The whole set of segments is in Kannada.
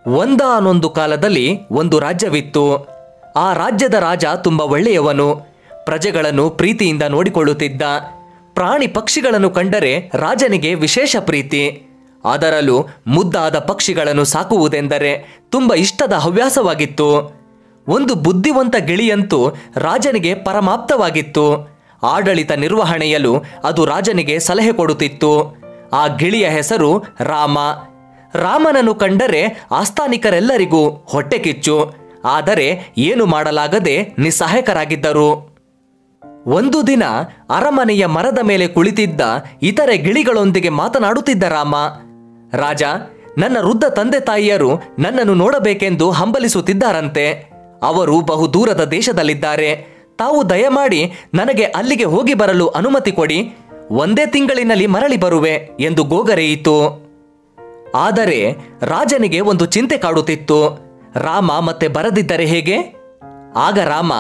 ಒಂದಾನೊಂದು ಕಾಲದಲ್ಲಿ ಒಂದು ರಾಜ್ಯವಿತ್ತು. ಆ ರಾಜ್ಯದ ರಾಜ ತುಂಬ ಒಳ್ಳೆಯವನು. ಪ್ರಜೆಗಳನ್ನು ಪ್ರೀತಿಯಿಂದ ನೋಡಿಕೊಳ್ಳುತ್ತಿದ್ದ. ಪ್ರಾಣಿ ಪಕ್ಷಿಗಳನ್ನು ಕಂಡರೆ ರಾಜನಿಗೆ ವಿಶೇಷ ಪ್ರೀತಿ. ಅದರಲ್ಲೂ ಮುದ್ದಾದ ಪಕ್ಷಿಗಳನ್ನು ಸಾಕುವುದೆಂದರೆ ತುಂಬ ಇಷ್ಟದ ಹವ್ಯಾಸವಾಗಿತ್ತು. ಒಂದು ಬುದ್ಧಿವಂತ ಗಿಳಿಯಂತೂ ರಾಜನಿಗೆ ಪರಮಾಪ್ತವಾಗಿತ್ತು. ಆಡಳಿತ ನಿರ್ವಹಣೆಯಲು ಅದು ರಾಜನಿಗೆ ಸಲಹೆ ಕೊಡುತ್ತಿತ್ತು. ಆ ಗಿಳಿಯ ಹೆಸರು ರಾಮ. ರಾಮನನ್ನು ಕಂಡರೆ ಆಸ್ಥಾನಿಕರೆಲ್ಲರಿಗೂ ಹೊಟ್ಟೆ ಕಿಚ್ಚು. ಆದರೆ ಏನು ಮಾಡಲಾಗದೆ ನಿಸ್ಸಹಾಯಕರಾಗಿದ್ದರು. ಒಂದು ದಿನ ಅರಮನೆಯ ಮರದ ಮೇಲೆ ಕುಳಿತಿದ್ದ ಇತರೆ ಗಿಳಿಗಳೊಂದಿಗೆ ಮಾತನಾಡುತ್ತಿದ್ದ ರಾಮ, ರಾಜ, ನನ್ನ ವೃದ್ಧ ತಂದೆ ತಾಯಿಯರು ನನ್ನನ್ನು ನೋಡಬೇಕೆಂದು ಹಂಬಲಿಸುತ್ತಿದ್ದಾರಂತೆ. ಅವರು ಬಹು ದೂರದ ದೇಶದಲ್ಲಿದ್ದಾರೆ. ತಾವು ದಯಮಾಡಿ ನನಗೆ ಅಲ್ಲಿಗೆ ಹೋಗಿ ಬರಲು ಅನುಮತಿ ಕೊಡಿ. ಒಂದೇ ತಿಂಗಳಿನಲ್ಲಿ ಮರಳಿ ಬರುವೆ ಎಂದು ಗೋಗರೆಯಿತು. ಆದರೆ ರಾಜನಿಗೆ ಒಂದು ಚಿಂತೆ ಕಾಡುತ್ತಿತ್ತು. ರಾಮ ಮತ್ತೆ ಬರದಿದ್ದರೆ ಹೇಗೆ? ಆಗ ರಾಮ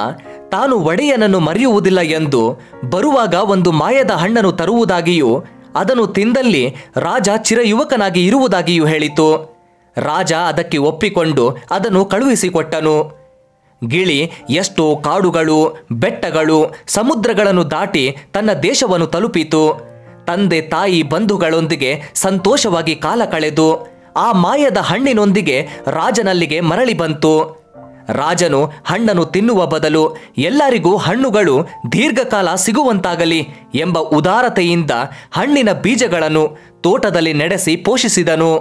ತಾನು ಒಡೆಯನನ್ನು ಮರೆಯುವುದಿಲ್ಲ ಎಂದು ಬರುವಾಗ ಒಂದು ಮಾಯದ ಹಣ್ಣನ್ನು ತರುವುದಾಗಿಯೂ ಅದನ್ನು ತಿಂದಲ್ಲಿ ರಾಜ ಚಿರಯುವಕನಾಗಿ ಇರುವುದಾಗಿಯೂ ಹೇಳಿತು. ರಾಜ ಅದಕ್ಕೆ ಒಪ್ಪಿಕೊಂಡು ಅದನ್ನು ಕಳುಹಿಸಿಕೊಟ್ಟನು. ಗಿಳಿ ಎಷ್ಟೋ ಕಾಡುಗಳು, ಬೆಟ್ಟಗಳು, ಸಮುದ್ರಗಳನ್ನು ದಾಟಿ ತನ್ನ ದೇಶವನ್ನು ತಲುಪಿತು. ತಂದೆ ತಾಯಿ ಬಂಧುಗಳೊಂದಿಗೆ ಸಂತೋಷವಾಗಿ ಕಾಲ ಕಳೆದು ಆ ಮಾಯದ ಹಣ್ಣಿನೊಂದಿಗೆ ರಾಜನಲ್ಲಿಗೆ ಮರಳಿ ಬಂತು. ರಾಜನು ಹಣ್ಣನ್ನು ತಿನ್ನುವ ಬದಲು ಎಲ್ಲರಿಗೂ ಹಣ್ಣುಗಳು ದೀರ್ಘಕಾಲ ಸಿಗುವಂತಾಗಲಿ ಎಂಬ ಉದಾರತೆಯಿಂದ ಹಣ್ಣಿನ ಬೀಜಗಳನ್ನು ತೋಟದಲ್ಲಿ ನೆಡೆಸಿ ಪೋಷಿಸಿದನು.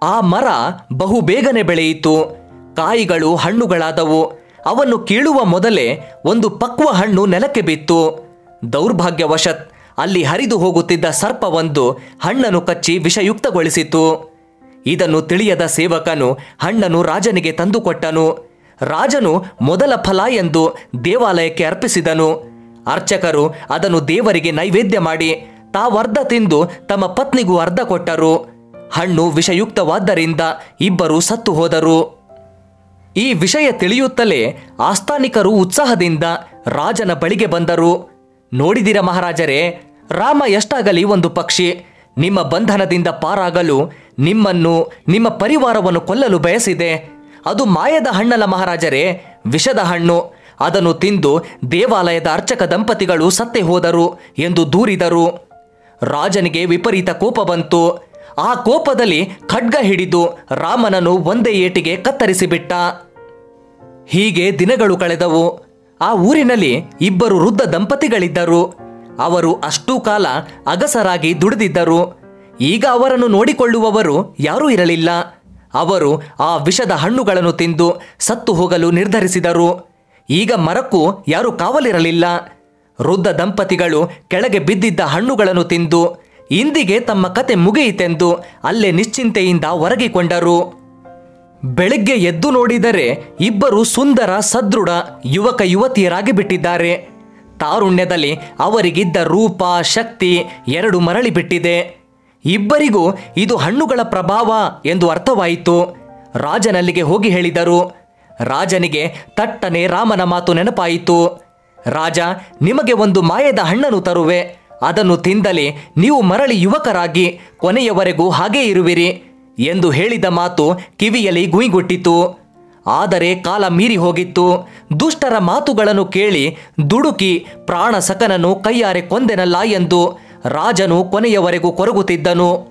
ಆ ಮರ ಬಹುಬೇಗನೆ ಬೆಳೆಯಿತು. ಕಾಯಿಗಳು ಹಣ್ಣುಗಳಾದವು. ಅವನ್ನು ಕೀಳುವ ಮೊದಲೇ ಒಂದು ಪಕ್ವ ಹಣ್ಣು ನೆಲಕ್ಕೆ ಬಿತ್ತು. ದೌರ್ಭಾಗ್ಯವಶತ್ ಅಲ್ಲಿ ಹರಿದು ಹೋಗುತ್ತಿದ್ದ ಸರ್ಪವೊಂದು ಹಣ್ಣನ್ನು ಕಚ್ಚಿ ವಿಷಯುಕ್ತಗೊಳಿಸಿತು. ಇದನ್ನು ತಿಳಿಯದ ಸೇವಕನು ಹಣ್ಣನ್ನು ರಾಜನಿಗೆ ತಂದುಕೊಟ್ಟನು. ರಾಜನು ಮೊದಲ ಫಲ ಎಂದು ದೇವಾಲಯಕ್ಕೆ ಅರ್ಪಿಸಿದನು. ಅರ್ಚಕರು ಅದನ್ನು ದೇವರಿಗೆ ನೈವೇದ್ಯ ಮಾಡಿ ತಾವರ್ಧ ತಿಂದು ತಮ್ಮ ಪತ್ನಿಗೂ ಅರ್ಧ ಕೊಟ್ಟರು. ಹಣ್ಣು ವಿಷಯುಕ್ತವಾದ್ದರಿಂದ ಇಬ್ಬರು ಸತ್ತು ಹೋದರು. ಈ ವಿಷಯ ತಿಳಿಯುತ್ತಲೇ ಆಸ್ಥಾನಿಕರು ಉತ್ಸಾಹದಿಂದ ರಾಜನ ಬಳಿಗೆ ಬಂದರು. ನೋಡಿದಿರ ಮಹಾರಾಜರೇ, ರಾಮ ಎಷ್ಟಾಗಲಿ ಒಂದು ಪಕ್ಷಿ. ನಿಮ್ಮ ಬಂಧನದಿಂದ ಪಾರಾಗಲು ನಿಮ್ಮನ್ನು, ನಿಮ್ಮ ಪರಿವಾರವನ್ನು ಕೊಲ್ಲಲು ಬಯಸಿದೆ. ಅದು ಮಾಯದ ಹಣ್ಣಲ್ಲ ಮಹಾರಾಜರೇ, ವಿಷದ ಹಣ್ಣು. ಅದನ್ನು ತಿಂದು ದೇವಾಲಯದ ಅರ್ಚಕ ದಂಪತಿಗಳು ಸತ್ತೇ ಹೋದರು ಎಂದು ದೂರಿದರು. ರಾಜನಿಗೆ ವಿಪರೀತ ಕೋಪ ಬಂತು. ಆ ಕೋಪದಲ್ಲಿ ಖಡ್ಗ ಹಿಡಿದು ರಾಮನನ್ನು ಒಂದೇ ಏಟಿಗೆ ಕತ್ತರಿಸಿಬಿಟ್ಟ. ಹೀಗೆ ದಿನಗಳು ಕಳೆದವು. ಆ ಊರಿನಲ್ಲಿ ಇಬ್ಬರು ವೃದ್ಧ ದಂಪತಿಗಳಿದ್ದರು. ಅವರು ಅಷ್ಟೂ ಕಾಲ ಅಗಸರಾಗಿ ದುಡಿದಿದ್ದರು. ಈಗ ಅವರನ್ನು ನೋಡಿಕೊಳ್ಳುವವರು ಯಾರೂ ಇರಲಿಲ್ಲ. ಅವರು ಆ ವಿಷದ ಹಣ್ಣುಗಳನ್ನು ತಿಂದು ಸತ್ತು ಹೋಗಲು ನಿರ್ಧರಿಸಿದರು. ಈಗ ಮರಕ್ಕೂ ಯಾರೂ ಕಾವಲಿರಲಿಲ್ಲ. ವೃದ್ಧ ದಂಪತಿಗಳು ಕೆಳಗೆ ಬಿದ್ದಿದ್ದ ಹಣ್ಣುಗಳನ್ನು ತಿಂದು ಇಂದಿಗೆ ತಮ್ಮ ಕತೆ ಮುಗಿಯಿತೆಂದು ಅಲ್ಲೇ ನಿಶ್ಚಿಂತೆಯಿಂದ ಹೊರಗಿಕೊಂಡರು. ಬೆಳಗ್ಗೆ ಎದ್ದು ನೋಡಿದರೆ ಇಬ್ಬರು ಸುಂದರ ಸದೃಢ ಯುವಕ ಯುವತಿಯರಾಗಿ ಬಿಟ್ಟಿದ್ದಾರೆ. ತಾರುಣ್ಯದಲ್ಲಿ ಅವರಿಗಿದ್ದ ರೂಪ ಶಕ್ತಿ ಎರಡು ಮರಳಿ ಬಿಟ್ಟಿದೆ. ಇಬ್ಬರಿಗೂ ಇದು ಹಣ್ಣುಗಳ ಪ್ರಭಾವ ಎಂದು ಅರ್ಥವಾಯಿತು. ರಾಜನಲ್ಲಿಗೆ ಹೋಗಿ ಹೇಳಿದರು. ರಾಜನಿಗೆ ತಟ್ಟನೆ ರಾಮನ ಮಾತು ನೆನಪಾಯಿತು. ರಾಜ, ನಿಮಗೆ ಒಂದು ಮಾಯದ ಹಣ್ಣನ್ನು ತರುವೆ. ಅದನ್ನು ತಿಂದಲೇ ನೀವು ಮರಳಿ ಯುವಕರಾಗಿ ಕೊನೆಯವರೆಗೂ ಹಾಗೇ ಇರುವಿರಿ ಎಂದು ಹೇಳಿದ ಮಾತು ಕಿವಿಯಲ್ಲಿ ಗುಯಿಗುಟ್ಟಿತು. ಆದರೆ ಕಾಲ ಮೀರಿ ಹೋಗಿತ್ತು. ದುಷ್ಟರ ಮಾತುಗಳನ್ನು ಕೇಳಿ ದುಡುಕಿ ಪ್ರಾಣ ಸಕನನ್ನು ಕೈಯಾರೆ ಕೊಂದೆನಲ್ಲ ಎಂದು ರಾಜನು ಕೊನೆಯವರೆಗೂ ಕೊರಗುತ್ತಿದ್ದನು.